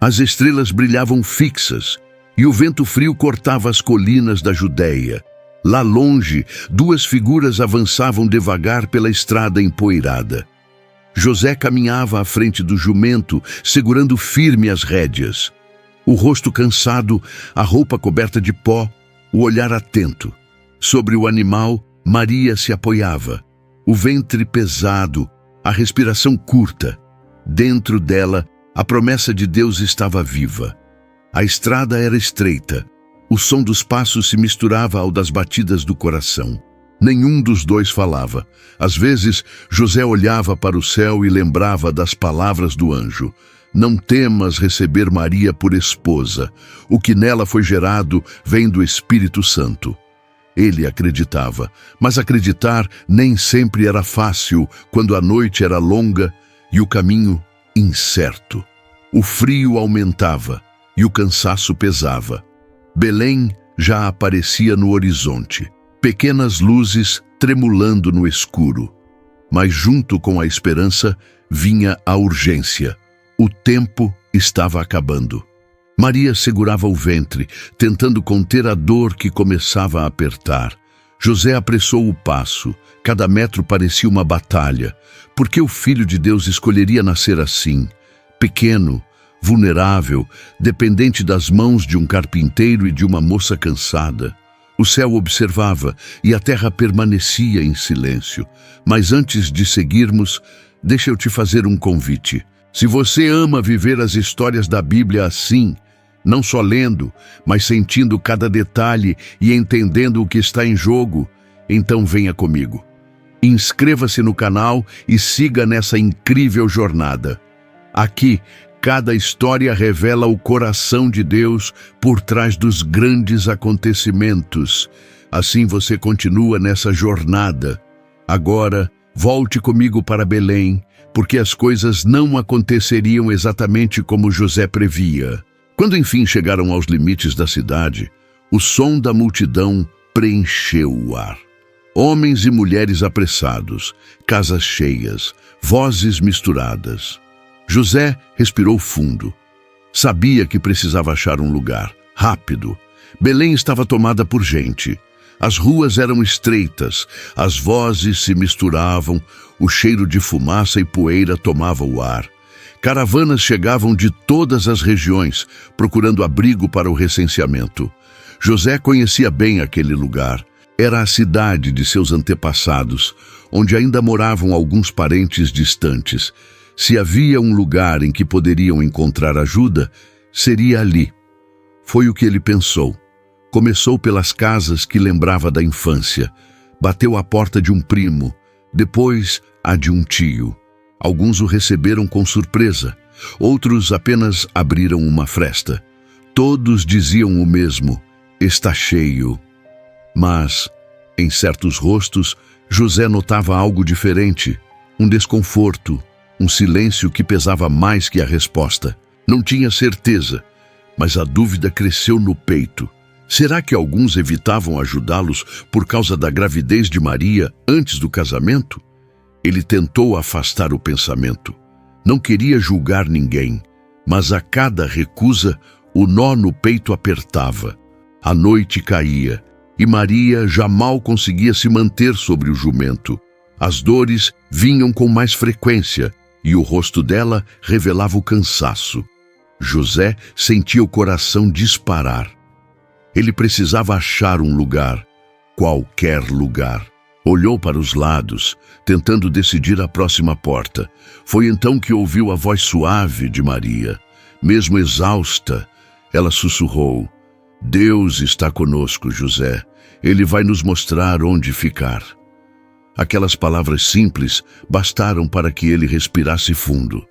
As estrelas brilhavam fixas, e o vento frio cortava as colinas da Judéia. Lá longe, duas figuras avançavam devagar pela estrada empoeirada. José caminhava à frente do jumento, segurando firme as rédeas. O rosto cansado, a roupa coberta de pó, o olhar atento. Sobre o animal, Maria se apoiava. O ventre pesado, a respiração curta. Dentro dela, a promessa de Deus estava viva. A estrada era estreita. O som dos passos se misturava ao das batidas do coração. Nenhum dos dois falava. Às vezes, José olhava para o céu e lembrava das palavras do anjo. Não temas receber Maria por esposa. O que nela foi gerado vem do Espírito Santo. Ele acreditava, mas acreditar nem sempre era fácil quando a noite era longa e o caminho incerto. O frio aumentava e o cansaço pesava. Belém já aparecia no horizonte, pequenas luzes tremulando no escuro. Mas junto com a esperança vinha a urgência. O tempo estava acabando. Maria segurava o ventre, tentando conter a dor que começava a apertar. José apressou o passo. Cada metro parecia uma batalha. Por que o Filho de Deus escolheria nascer assim? Pequeno, vulnerável, dependente das mãos de um carpinteiro e de uma moça cansada. O céu observava e a terra permanecia em silêncio. Mas antes de seguirmos, deixa eu te fazer um convite. Se você ama viver as histórias da Bíblia assim, não só lendo, mas sentindo cada detalhe e entendendo o que está em jogo, então venha comigo. Inscreva-se no canal e siga nessa incrível jornada. Aqui, cada história revela o coração de Deus por trás dos grandes acontecimentos. Assim você continua nessa jornada. Agora, volte comigo para Belém, porque as coisas não aconteceriam exatamente como José previa. Quando enfim chegaram aos limites da cidade, o som da multidão preencheu o ar. Homens e mulheres apressados, casas cheias, vozes misturadas. José respirou fundo. Sabia que precisava achar um lugar, rápido. Belém estava tomada por gente. As ruas eram estreitas, as vozes se misturavam, o cheiro de fumaça e poeira tomava o ar. Caravanas chegavam de todas as regiões, procurando abrigo para o recenseamento. José conhecia bem aquele lugar. Era a cidade de seus antepassados, onde ainda moravam alguns parentes distantes. Se havia um lugar em que poderiam encontrar ajuda, seria ali. Foi o que ele pensou. Começou pelas casas que lembrava da infância. Bateu à porta de um primo, depois a de um tio. Alguns o receberam com surpresa, outros apenas abriram uma fresta. Todos diziam o mesmo: está cheio. Mas, em certos rostos, José notava algo diferente, um desconforto, um silêncio que pesava mais que a resposta. Não tinha certeza, mas a dúvida cresceu no peito. Será que alguns evitavam ajudá-los por causa da gravidez de Maria antes do casamento? Ele tentou afastar o pensamento. Não queria julgar ninguém, mas a cada recusa, o nó no peito apertava. A noite caía, e Maria já mal conseguia se manter sobre o jumento. As dores vinham com mais frequência, e o rosto dela revelava o cansaço. José sentia o coração disparar. Ele precisava achar um lugar, qualquer lugar. Olhou para os lados, tentando decidir a próxima porta. Foi então que ouviu a voz suave de Maria. Mesmo exausta, ela sussurrou: Deus está conosco, José. Ele vai nos mostrar onde ficar. Aquelas palavras simples bastaram para que ele respirasse fundo.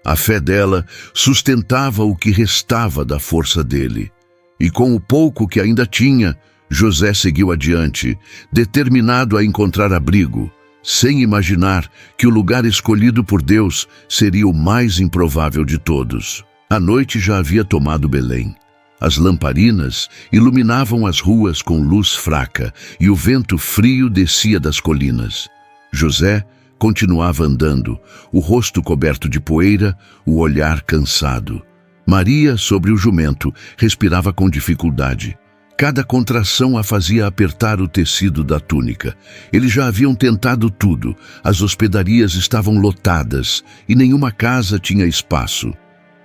A fé dela sustentava o que restava da força dele. E com o pouco que ainda tinha, José seguiu adiante, determinado a encontrar abrigo, sem imaginar que o lugar escolhido por Deus seria o mais improvável de todos. A noite já havia tomado Belém. As lamparinas iluminavam as ruas com luz fraca e o vento frio descia das colinas. José continuava andando, o rosto coberto de poeira, o olhar cansado. Maria, sobre o jumento, respirava com dificuldade. Cada contração a fazia apertar o tecido da túnica. Eles já haviam tentado tudo. As hospedarias estavam lotadas e nenhuma casa tinha espaço.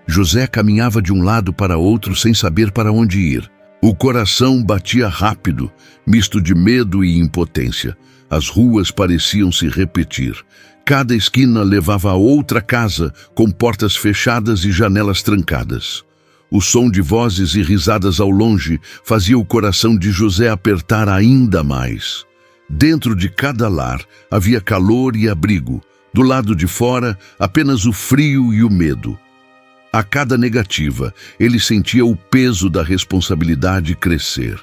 José caminhava de um lado para outro sem saber para onde ir. O coração batia rápido, misto de medo e impotência. As ruas pareciam se repetir. Cada esquina levava a outra casa, com portas fechadas e janelas trancadas. O som de vozes e risadas ao longe fazia o coração de José apertar ainda mais. Dentro de cada lar havia calor e abrigo. Do lado de fora, apenas o frio e o medo. A cada negativa, ele sentia o peso da responsabilidade crescer.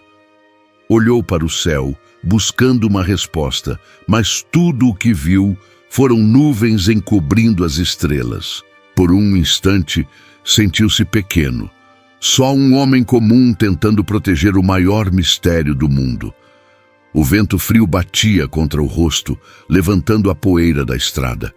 Olhou para o céu, buscando uma resposta, mas tudo o que viu foram nuvens encobrindo as estrelas. Por um instante, sentiu-se pequeno. Só um homem comum tentando proteger o maior mistério do mundo. O vento frio batia contra o rosto, levantando a poeira da estrada.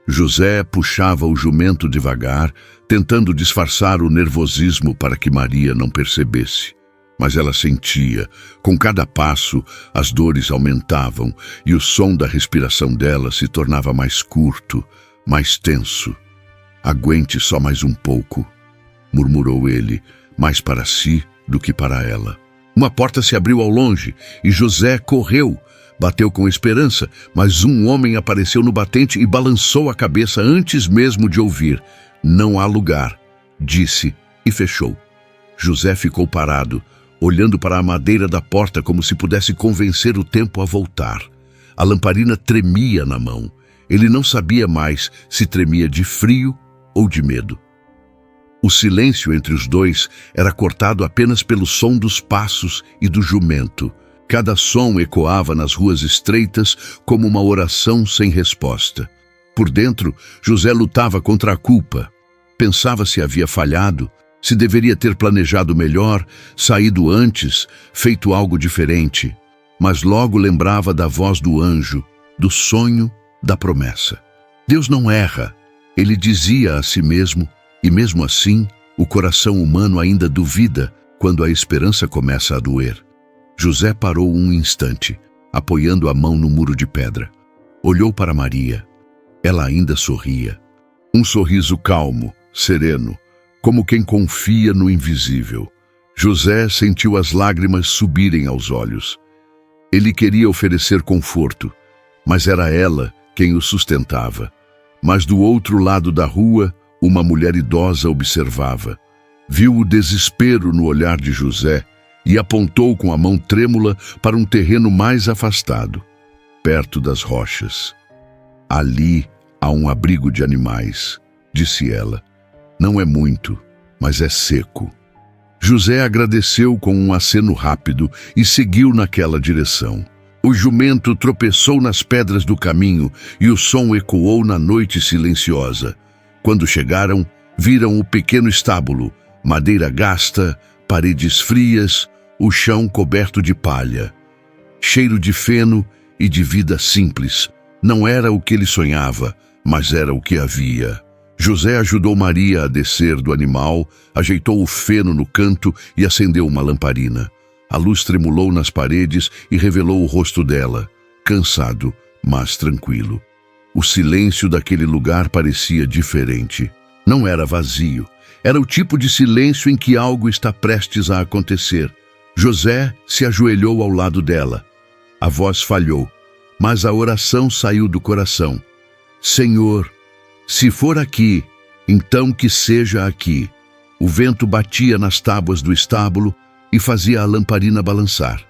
José puxava o jumento devagar, tentando disfarçar o nervosismo para que Maria não percebesse. Mas ela sentia. Com cada passo, as dores aumentavam e o som da respiração dela se tornava mais curto, mais tenso. "Aguente só mais um pouco", murmurou ele, mais para si do que para ela. Uma porta se abriu ao longe e José correu. Bateu com esperança, mas um homem apareceu no batente e balançou a cabeça antes mesmo de ouvir. "Não há lugar", disse e fechou. José ficou parado, olhando para a madeira da porta como se pudesse convencer o tempo a voltar. A lamparina tremia na mão. Ele não sabia mais se tremia de frio ou de medo. O silêncio entre os dois era cortado apenas pelo som dos passos e do jumento. Cada som ecoava nas ruas estreitas como uma oração sem resposta. Por dentro, José lutava contra a culpa. Pensava se havia falhado, se deveria ter planejado melhor, saído antes, feito algo diferente. Mas logo lembrava da voz do anjo, do sonho, da promessa. Deus não erra, ele dizia a si mesmo, e mesmo assim, o coração humano ainda duvida quando a esperança começa a doer. José parou um instante, apoiando a mão no muro de pedra. Olhou para Maria. Ela ainda sorria. Um sorriso calmo, sereno, como quem confia no invisível. José sentiu as lágrimas subirem aos olhos. Ele queria oferecer conforto, mas era ela quem o sustentava. Mas do outro lado da rua, uma mulher idosa observava. Viu o desespero no olhar de José e apontou com a mão trêmula para um terreno mais afastado, perto das rochas. "Ali há um abrigo de animais", disse ela. "Não é muito, mas é seco." José agradeceu com um aceno rápido e seguiu naquela direção. O jumento tropeçou nas pedras do caminho e o som ecoou na noite silenciosa. Quando chegaram, viram o pequeno estábulo, madeira gasta, paredes frias, o chão coberto de palha. Cheiro de feno e de vida simples. Não era o que ele sonhava, mas era o que havia. José ajudou Maria a descer do animal, ajeitou o feno no canto e acendeu uma lamparina. A luz tremulou nas paredes e revelou o rosto dela, cansado, mas tranquilo. O silêncio daquele lugar parecia diferente. Não era vazio. Era o tipo de silêncio em que algo está prestes a acontecer. José se ajoelhou ao lado dela. A voz falhou, mas a oração saiu do coração. "Senhor, se for aqui, então que seja aqui." O vento batia nas tábuas do estábulo e fazia a lamparina balançar.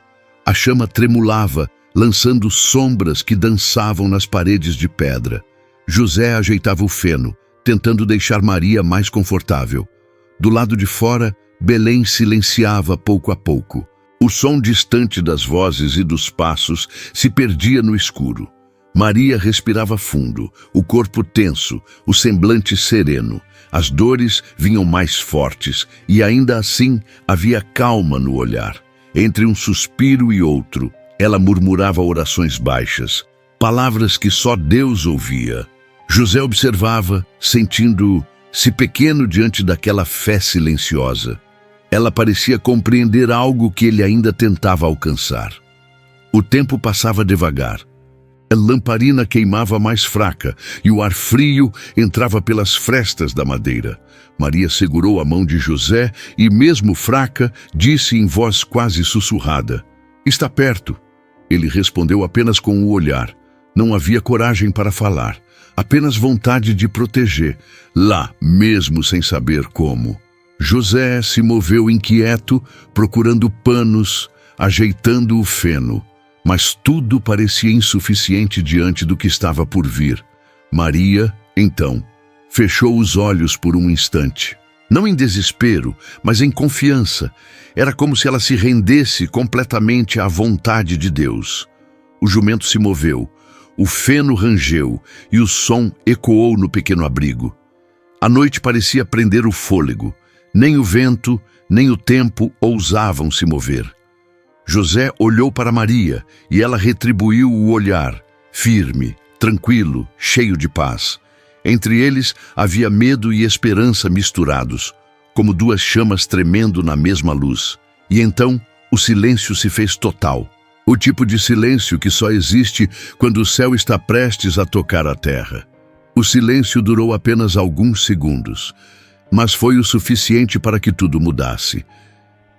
A chama tremulava, lançando sombras que dançavam nas paredes de pedra. José ajeitava o feno, tentando deixar Maria mais confortável. Do lado de fora, Belém silenciava pouco a pouco. O som distante das vozes e dos passos se perdia no escuro. Maria respirava fundo, o corpo tenso, o semblante sereno. As dores vinham mais fortes e ainda assim havia calma no olhar. Entre um suspiro e outro, ela murmurava orações baixas, palavras que só Deus ouvia. José observava, sentindo se pequeno diante daquela fé silenciosa. Ela parecia compreender algo que ele ainda tentava alcançar. O tempo passava devagar. A lamparina queimava mais fraca e o ar frio entrava pelas frestas da madeira. Maria segurou a mão de José e, mesmo fraca, disse em voz quase sussurrada: "Está perto." Ele respondeu apenas com o olhar. Não havia coragem para falar, apenas vontade de proteger, lá, mesmo sem saber como. José se moveu inquieto, procurando panos, ajeitando o feno. Mas tudo parecia insuficiente diante do que estava por vir. Maria, então, fechou os olhos por um instante. Não em desespero, mas em confiança. Era como se ela se rendesse completamente à vontade de Deus. O jumento se moveu, o feno rangeu e o som ecoou no pequeno abrigo. A noite parecia prender o fôlego. Nem o vento, nem o tempo ousavam se mover. José olhou para Maria e ela retribuiu o olhar, firme, tranquilo, cheio de paz. Entre eles havia medo e esperança misturados, como duas chamas tremendo na mesma luz. E então o silêncio se fez total. O tipo de silêncio que só existe quando o céu está prestes a tocar a terra. O silêncio durou apenas alguns segundos, mas foi o suficiente para que tudo mudasse.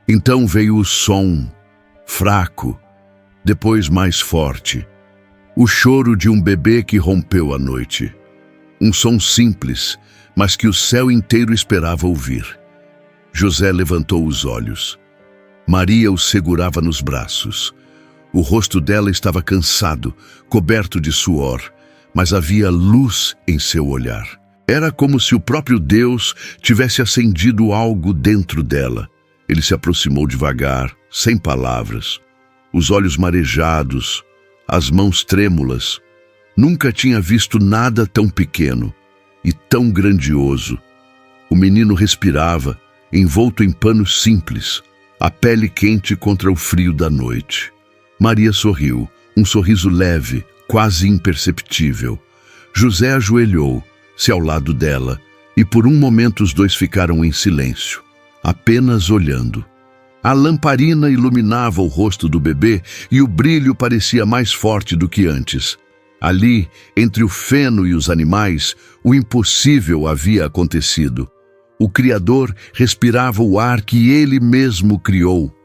Então veio o som, fraco, depois mais forte. O choro de um bebê que rompeu a noite. Um som simples, mas que o céu inteiro esperava ouvir. José levantou os olhos. Maria o segurava nos braços. O rosto dela estava cansado, coberto de suor, mas havia luz em seu olhar. Era como se o próprio Deus tivesse acendido algo dentro dela. Ele se aproximou devagar, sem palavras, os olhos marejados, as mãos trêmulas. Nunca tinha visto nada tão pequeno e tão grandioso. O menino respirava, envolto em panos simples, a pele quente contra o frio da noite. Maria sorriu, um sorriso leve, quase imperceptível. José ajoelhou-se ao lado dela e por um momento os dois ficaram em silêncio, apenas olhando. A lamparina iluminava o rosto do bebê e o brilho parecia mais forte do que antes. Ali, entre o feno e os animais, o impossível havia acontecido. O Criador respirava o ar que ele mesmo criou.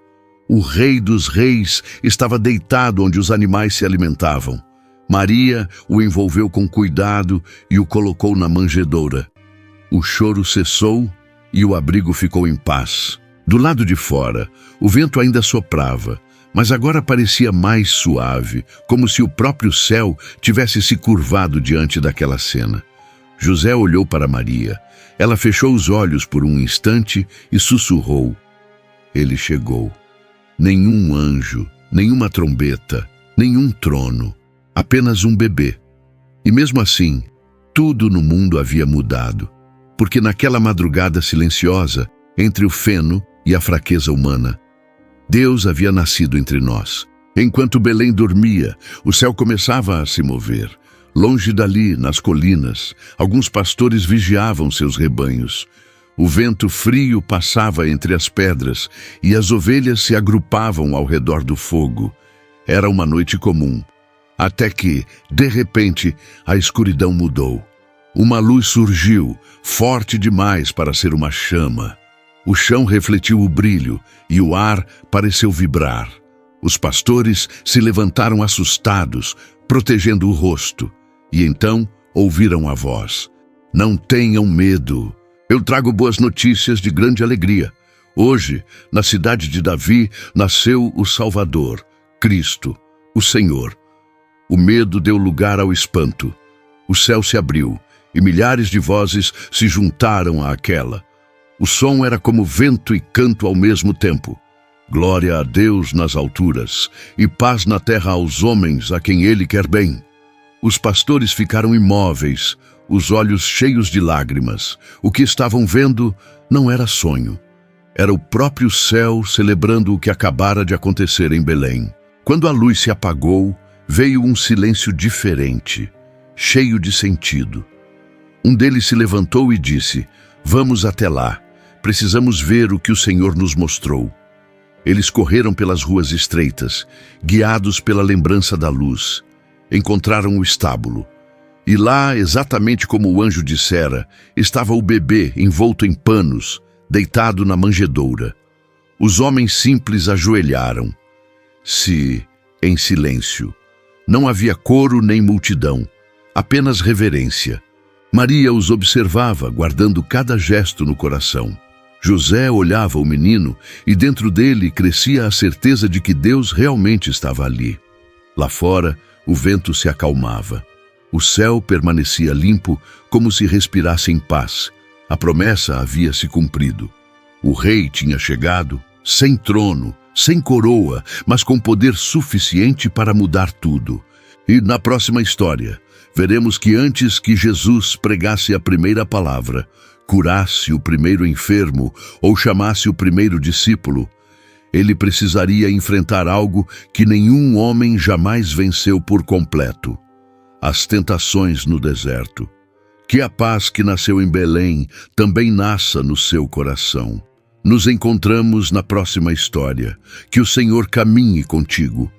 O Rei dos Reis estava deitado onde os animais se alimentavam. Maria o envolveu com cuidado e o colocou na manjedoura. O choro cessou e o abrigo ficou em paz. Do lado de fora, o vento ainda soprava, mas agora parecia mais suave, como se o próprio céu tivesse se curvado diante daquela cena. José olhou para Maria. Ela fechou os olhos por um instante e sussurrou: "Ele chegou." Nenhum anjo, nenhuma trombeta, nenhum trono, apenas um bebê. E mesmo assim, tudo no mundo havia mudado, porque naquela madrugada silenciosa, entre o feno e a fraqueza humana, Deus havia nascido entre nós. Enquanto Belém dormia, o céu começava a se mover. Longe dali, nas colinas, alguns pastores vigiavam seus rebanhos. O vento frio passava entre as pedras e as ovelhas se agrupavam ao redor do fogo. Era uma noite comum, até que, de repente, a escuridão mudou. Uma luz surgiu, forte demais para ser uma chama. O chão refletiu o brilho e o ar pareceu vibrar. Os pastores se levantaram assustados, protegendo o rosto, e então ouviram a voz: "Não tenham medo. Eu trago boas notícias de grande alegria. Hoje, na cidade de Davi, nasceu o Salvador, Cristo, o Senhor." O medo deu lugar ao espanto. O céu se abriu e milhares de vozes se juntaram àquela. O som era como vento e canto ao mesmo tempo. Glória a Deus nas alturas e paz na terra aos homens a quem Ele quer bem. Os pastores ficaram imóveis, os olhos cheios de lágrimas. O que estavam vendo não era sonho. Era o próprio céu celebrando o que acabara de acontecer em Belém. Quando a luz se apagou, veio um silêncio diferente, cheio de sentido. Um deles se levantou e disse: Vamos até lá. Precisamos ver o que o Senhor nos mostrou. Eles correram pelas ruas estreitas, guiados pela lembrança da luz. Encontraram o estábulo. E lá, exatamente como o anjo dissera, estava o bebê envolto em panos, deitado na manjedoura. Os homens simples ajoelharam. Em silêncio. Não havia coro nem multidão, apenas reverência. Maria os observava, guardando cada gesto no coração. José olhava o menino e dentro dele crescia a certeza de que Deus realmente estava ali. Lá fora, o vento se acalmava. O céu permanecia limpo, como se respirasse em paz. A promessa havia se cumprido. O rei tinha chegado, sem trono, sem coroa, mas com poder suficiente para mudar tudo. E na próxima história, veremos que antes que Jesus pregasse a primeira palavra, curasse o primeiro enfermo ou chamasse o primeiro discípulo, ele precisaria enfrentar algo que nenhum homem jamais venceu por completo: as tentações no deserto. Que a paz que nasceu em Belém também nasça no seu coração. Nos encontramos na próxima história. Que o Senhor caminhe contigo.